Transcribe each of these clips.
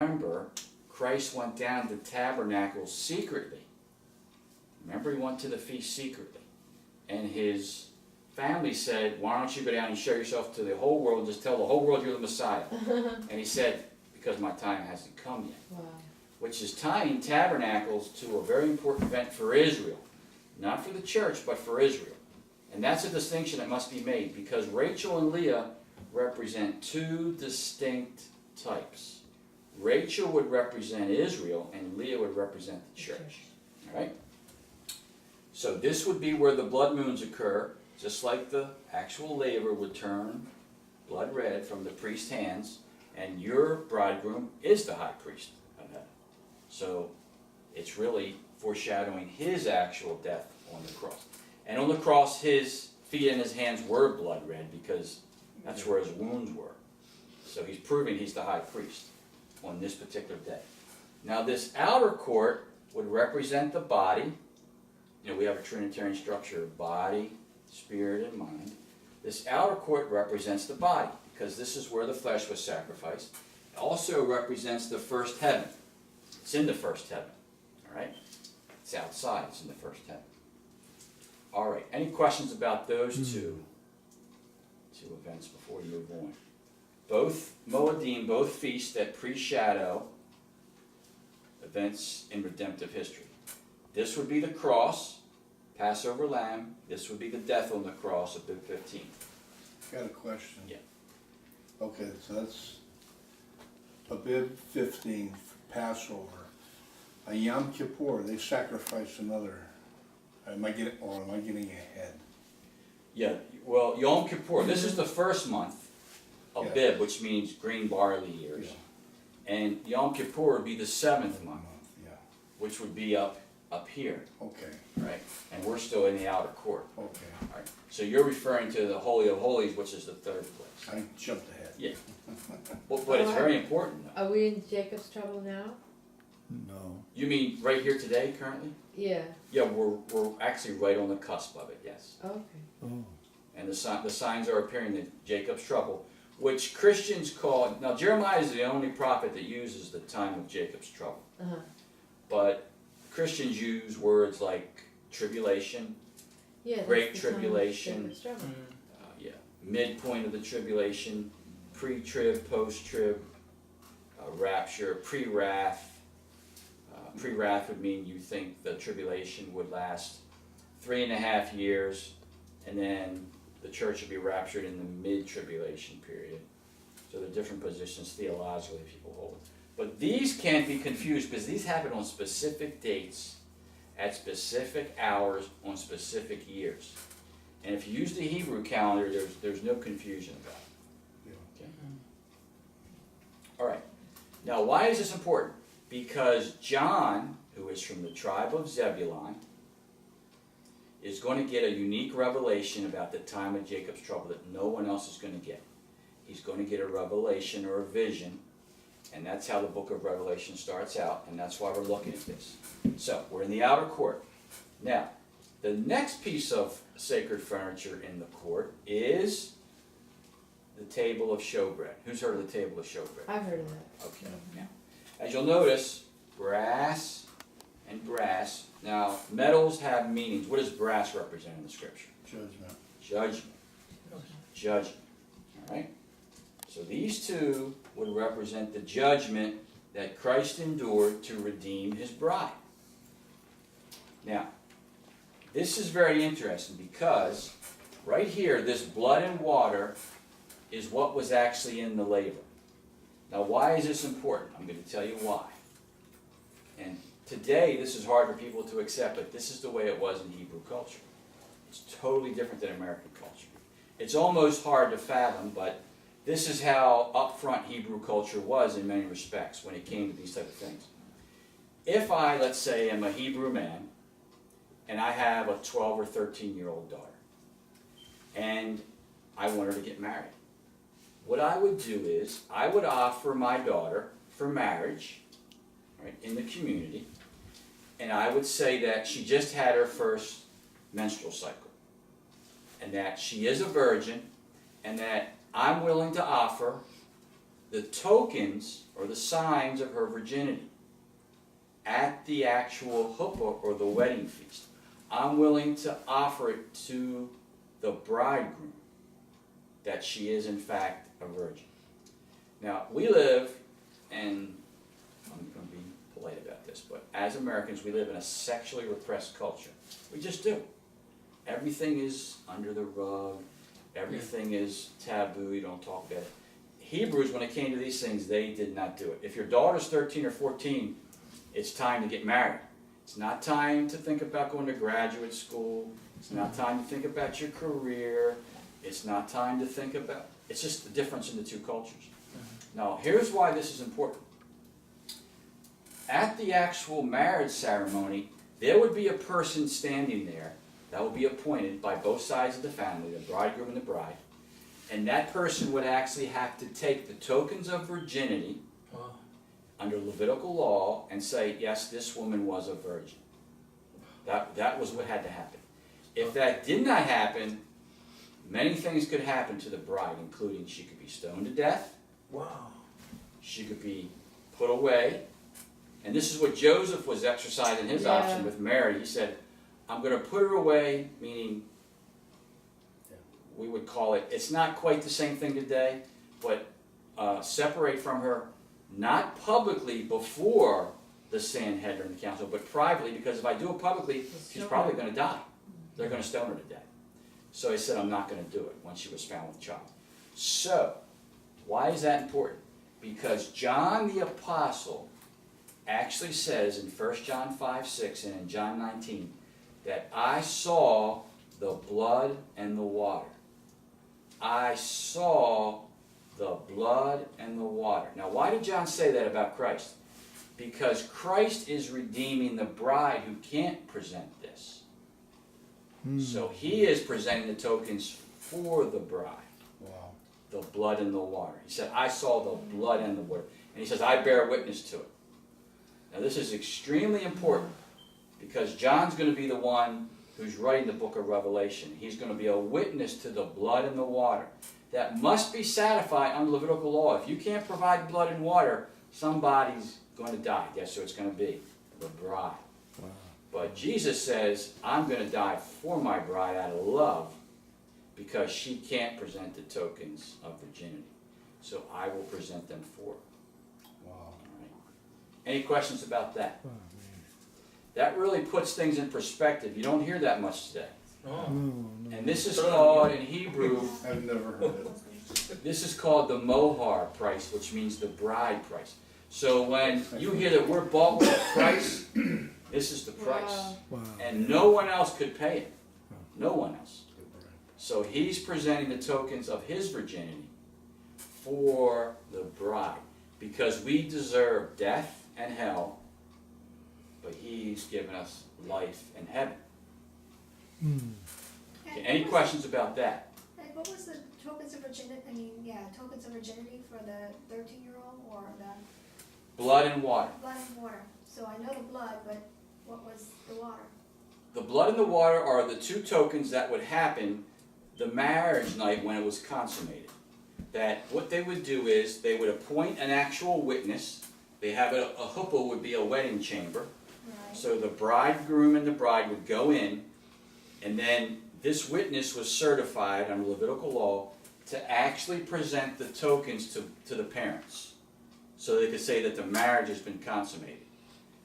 Remember, Christ went down to the tabernacle secretly. Remember, he went to the feast secretly. And his family said, why don't you go down and show yourself to the whole world, just tell the whole world you're the Messiah. And he said, because my time hasn't come yet. Wow. Which is tying tabernacles to a very important event for Israel. Not for the church, but for Israel. And that's a distinction that must be made, because Rachel and Leah represent two distinct types. Rachel would represent Israel, and Leah would represent the church. All right? So this would be where the blood moons occur, just like the actual laver would turn blood red from the priest's hands, and your bridegroom is the high priest of heaven. So it's really foreshadowing his actual death on the cross. And on the cross, his feet and his hands were blood red, because that's where his wounds were. So he's proving he's the high priest on this particular day. Now this outer court would represent the body. You know, we have a Trinitarian structure of body, spirit, and mind. This outer court represents the body, because this is where the flesh was sacrificed. It also represents the first heaven. It's in the first heaven. All right? It's outside. It's in the first heaven. All right. Any questions about those two events before we move on? Both Moedim, both feasts that pre-shadow events in redemptive history. This would be the cross, Passover lamb. This would be the death on the cross of Bib 15. Got a question. Yeah. Okay, so that's Abib 15, Passover. A Yom Kippur, they sacrifice another. Am I getting ahead? Yeah, well, Yom Kippur, this is the first month of Yeah. Bib, which means green barley years. Yeah. And Yom Kippur would be the 7th month, Yeah. which would be up here, Okay. right? And we're still in the outer court. Okay. All right. So you're referring to the Holy of Holies, which is the 3rd place. I jumped ahead. Yeah. Well, but it's very important, though. Are we in Jacob's trouble now? No. You mean right here today, currently? Yeah. Yeah, we're actually right on the cusp of it, yes. Okay. Oh. And the signs are appearing that Jacob's trouble, which Christians call, now Jeremiah is the only prophet that uses the time of Jacob's trouble. Uh-huh. But Christians use words like tribulation, Yeah. Great that's the time of tribulation. Jacob's trouble. midpoint of the tribulation, pre-trib, post-trib, rapture, pre-wrath. Pre-wrath would mean you think the tribulation would last 3.5 years, and then the church would be raptured in the mid-tribulation period. So there are different positions theologically people hold. But these can't be confused, because these happen on specific dates, at specific hours, on specific years. And if you use the Hebrew calendar, there's no confusion about it. Yeah. Okay? All right. Now, why is this important? Because John, who is from the tribe of Zebulun, is going to get a unique revelation about the time of Jacob's trouble that no one else is going to get. He's going to get a revelation or a vision, and that's how the book of Revelation starts out, and that's why we're looking at this. So, we're in the outer court. Now, the next piece of sacred furniture in the court is the table of showbread. Who's heard of the table of showbread? I've heard of that. Okay. Now, as you'll notice, brass and brass. Now, metals have meanings. What does brass represent in the scripture? Judgment. Judgment. Judgment. All right? So these two would represent the judgment that Christ endured to redeem his bride. Now, this is very interesting, because right here, this blood and water is what was actually in the laver. Now, why is this important? I'm going to tell you why. And today, this is hard for people to accept, but this is the way it was in Hebrew culture. It's totally different than American culture. It's almost hard to fathom, but this is how upfront Hebrew culture was in many respects when it came to these type of things. If I, let's say, am a Hebrew man, and I have a 12 or 13-year-old daughter, and I want her to get married, what I would do is I would offer my daughter for marriage, right, in the community, and I would say that she just had her first menstrual cycle, and that she is a virgin, and that I'm willing to offer the tokens or the signs of her virginity at the actual chuppah or the wedding feast. I'm willing to offer it to the bridegroom that she is in fact a virgin. Now, we live, and I'm going to be polite about this, but as Americans, we live in a sexually repressed culture. We just do. Everything is under the rug. Everything is taboo. You don't talk about it. Hebrews, when it came to these things, they did not do it. If your daughter's 13 or 14, it's time to get married. It's not time to think about going to graduate school. It's not time to think about your career. It's not time to think about... It's just the difference in the two cultures. Now, here's why this is important. At the actual marriage ceremony, there would be a person standing there that would be appointed by both sides of the family, the bridegroom and the bride, and that person would actually have to take the tokens of virginity under Levitical law and say, yes, this woman was a virgin. That was what had to happen. If that did not happen, many things could happen to the bride, including she could be stoned to death. Wow. She could be put away. And this is what Joseph was exercising his option with Mary. He said, I'm going to put her away, meaning we would call it, it's not quite the same thing today, but separate from her, not publicly before the Sanhedrin Council, but privately, because if I do it publicly, she's probably going to die. They're going to stone her to death. So he said, I'm not going to do it when she was found with child. So, why is that important? Because John the Apostle actually says in 1 John 5:6 and in John 19 that I saw the blood and the water. I saw the blood and the water. Now, why did John say that about Christ? Because Christ is redeeming the bride who can't present this. So he is presenting the tokens for the bride. Wow. The blood and the water. He said, I saw the blood and the water. And he says, I bear witness to it. Now this is extremely important because John's going to be the one who's writing the book of Revelation. He's going to be a witness to the blood and the water that must be satisfied under Levitical law. If you can't provide blood and water, somebody's going to die. Guess who it's going to be? The bride. Wow. But Jesus says, I'm going to die for my bride out of love because she can't present the tokens of virginity. So I will present them for her. Wow. All right. Any questions about that? Oh, man. That really puts things in perspective. You don't hear that much today. Oh. And this is called, in Hebrew, I've never heard it. this is called the mohar price, which means the bride price. So when you hear that we're bought with a price, this is the price. Wow. Wow. And no one else could pay it. No one else. So he's presenting the tokens of his virginity for the bride. Because we deserve death and hell, but he's given us life and heaven. Okay, any questions about that? And what was the tokens of virginity, tokens of virginity for the 13-year-old or the Blood and water. blood and water? So I know the blood, but what was the water? The blood and the water are the two tokens that would happen the marriage night when it was consummated. That what they would do is they would appoint an actual witness. They have a chuppah would be a wedding chamber. Right. So the bridegroom and the bride would go in, and then this witness was certified under Levitical law to actually present the tokens to the parents. So they could say that the marriage has been consummated.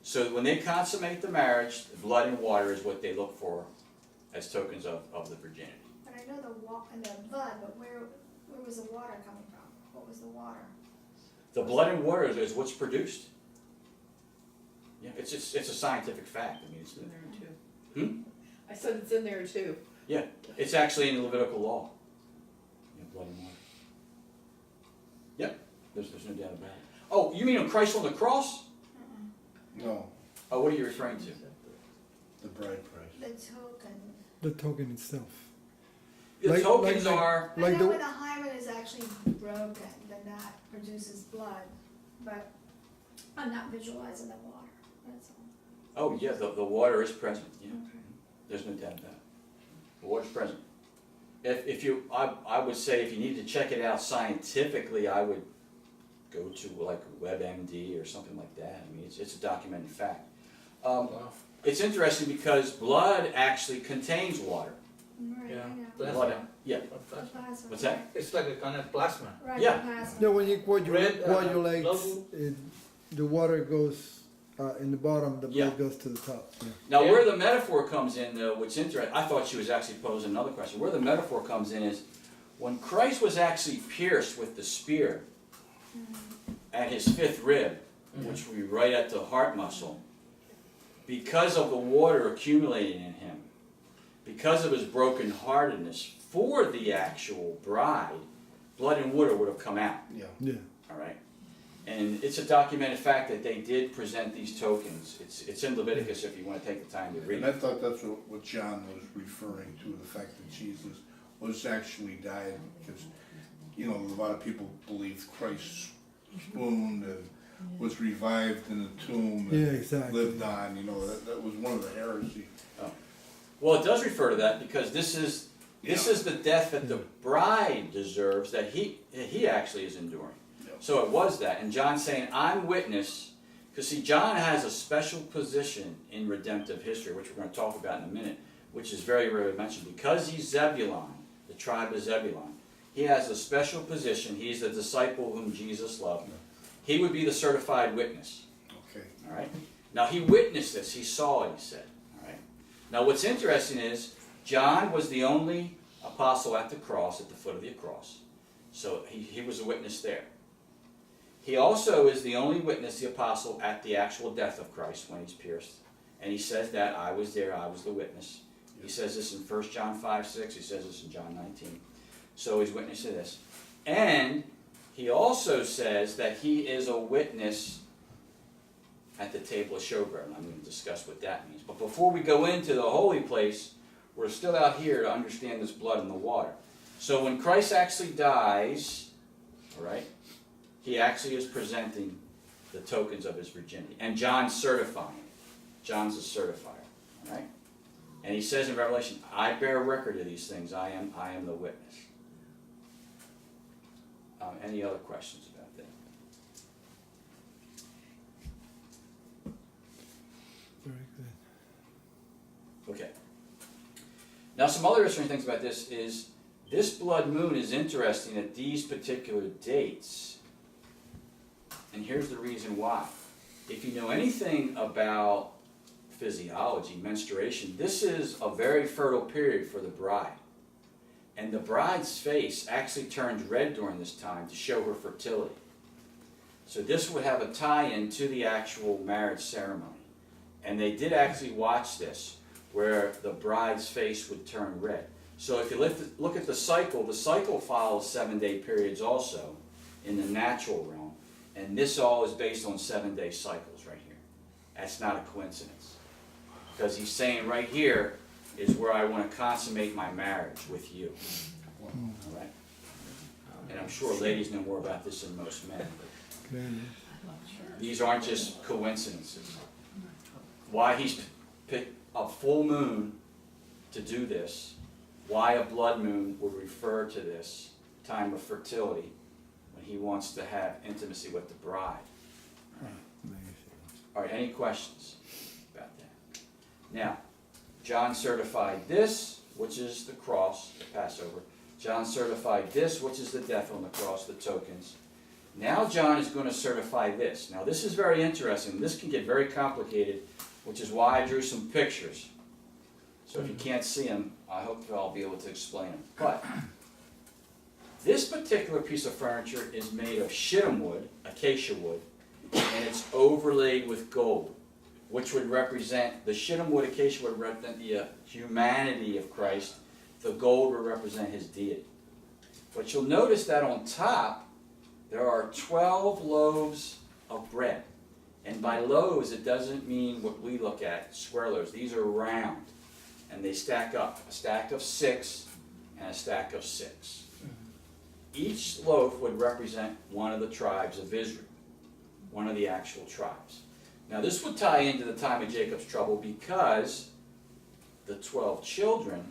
So when they consummate the marriage, the blood and water is what they look for as tokens of the virginity. But I know the blood, but where was the water coming from? What was the water? The blood and water is what's produced. Yeah, it's a scientific fact. I mean, it's In there too. I said it's in there too. Yeah, it's actually in the Levitical law. Yeah, blood and water. Yep, there's no doubt about it. Oh, you mean on Christ on the cross? No, Oh, what are you referring to? the bride price. The token. The token itself. The Like- tokens like- are, Like I know the- when the hymen is actually broken, then that produces blood, but I'm not visualizing the water, that's all. oh yeah, the water is present. Yeah, there's no doubt about it. The water's present. I would say if you need to check it out scientifically, I would Go to like WebMD or something like that. I mean, it's a documented fact. Wow. It's interesting because blood actually contains water. Right, Yeah. I know. Plasma. Blood, yeah. The plasma, What's that? right. It's like a kind of plasma. Right, Yeah. the plasma. No, when you Red, coagulate, blood- the water goes in the bottom, the blood Yeah. goes to the top. Yeah. Now, Yeah. where the metaphor comes in, though, what's interesting, I thought she was actually posing another question. Where the metaphor comes in is when Christ was actually pierced with the spear at his fifth rib, which would be right at the heart muscle, because of the water accumulating in him, because of his brokenheartedness for the actual bride, blood and water would have come out. Yeah. Yeah. All right, and it's a documented fact that they did present these tokens. It's in Leviticus if you want to take the time to read And I it. thought that's what John was referring to, the fact that Jesus was actually died, because, you know, a lot of people believe Christ swooned and was revived in the tomb and Yeah, exactly. lived on, you know, that was one of the heresies. Well, it does refer to that because this is the death that the bride deserves that he actually is enduring. Yeah. So it was that, and John's saying, "I'm witness," because see, John has a special position in redemptive history, which we're going to talk about in a minute, which is very rarely mentioned because he's Zebulon, the tribe of Zebulon. He has a special position. He's a disciple whom Jesus loved. He would be the certified witness. Okay. All right. Now he witnessed this. He saw it. He said. All right. Now what's interesting is John was the only apostle at the cross, at the foot of the cross. So he was a witness there. He also is the only witness, the apostle, at the actual death of Christ when he's pierced. And he says that I was there. I was the witness. He says this in 1 John 5:6. He says this in John 19. So he's witness to this. And he also says that he is a witness at the table of showbread. I'm going to discuss what that means. But before we go into the holy place, we're still out here to understand this blood in the water. So when Christ actually dies, all right, he actually is presenting the tokens of his virginity. And John's certifying it. John's a certifier. All right? And he says in Revelation, I bear record of these things. I am the witness. Any other questions about that? Very good. Okay. Now some other interesting things about this is this blood moon is interesting at these particular dates. And here's the reason why. If you know anything about physiology, menstruation, this is a very fertile period for the bride. And the bride's face actually turns red during this time to show her fertility. So this would have a tie-in to the actual marriage ceremony. And they did actually watch this, where the bride's face would turn red. So if you look at the cycle follows 7-day periods also in the natural realm. And this all is based on 7-day cycles right here. That's not a coincidence. Because he's saying right here is where I want to consummate my marriage with you. All right? And I'm sure ladies know more about this than most men. Clearly. These aren't just coincidences. Why he's picked a full moon to do this, why a blood moon would refer to this time of fertility when he wants to have intimacy with the bride. All right, any questions about that? Now, John certified this, which is the cross, the Passover. John certified this, which is the death on the cross, the tokens. Now John is going to certify this. Now this is very interesting. This can get very complicated, which is why I drew some pictures. So if you can't see them, I hope I'll be able to explain them. But this particular piece of furniture is made of shittim wood, acacia wood, and it's overlaid with gold, which would represent, the shittim wood, acacia would represent the humanity of Christ. The gold would represent his deity. But you'll notice that on top, there are 12 loaves of bread. And by loaves, it doesn't mean what we look at, square loaves. These are round. And they stack up. A stack of 6 and a stack of 6. Each loaf would represent one of the tribes of Israel. One of the actual tribes. Now this would tie into the time of Jacob's trouble because the 12 children,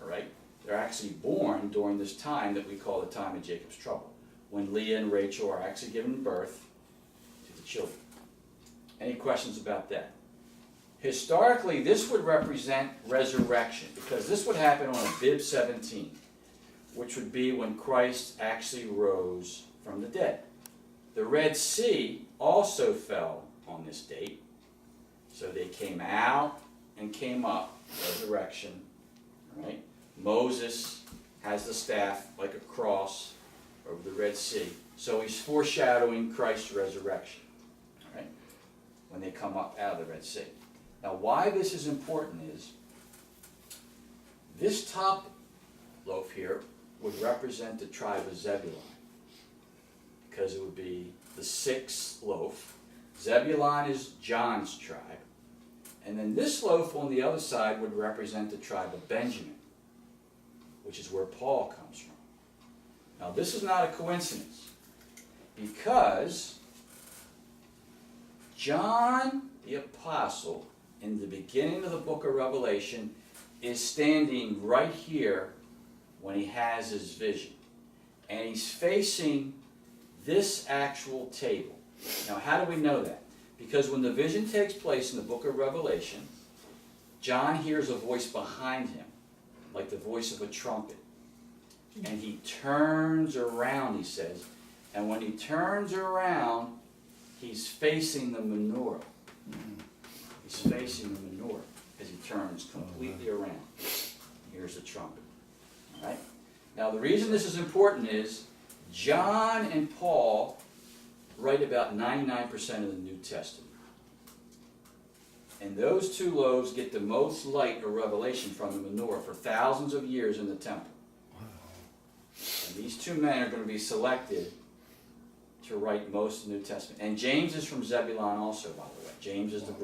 all right, they're actually born during this time that we call the time of Jacob's trouble. when Leah and Rachel are actually giving birth to the children. Any questions about that? Historically, this would represent resurrection, because this would happen on Abib 17, which would be when Christ actually rose from the dead. The Red Sea also fell on this date, so they came out and came up, resurrection, right? Moses has the staff like a cross over the Red Sea, so he's foreshadowing Christ's resurrection, right? When they come up out of the Red Sea. Now, why this is important is this top loaf here would represent the tribe of Zebulun, because it would be the 6th loaf. Zebulun is John's tribe. And then this loaf on the other side would represent the tribe of Benjamin, which is where Paul comes from. Now, this is not a coincidence, because John the Apostle, in the beginning of the book of Revelation, is standing right here when he has his vision. And he's facing this actual table. Now, how do we know that? Because when the vision takes place in the book of Revelation, John hears a voice behind him, like the voice of a trumpet. And he turns around, he says. And when he turns around, he's facing the menorah. He's facing the menorah as he turns completely around. Here's the trumpet. All right? Now, the reason this is important is John and Paul write about 99% of the New Testament. And those two loaves get the most light or revelation from the menorah for thousands of years in the temple. And these two men are going to be selected to write most of the New Testament. And James is from Zebulun also, by the way. James is the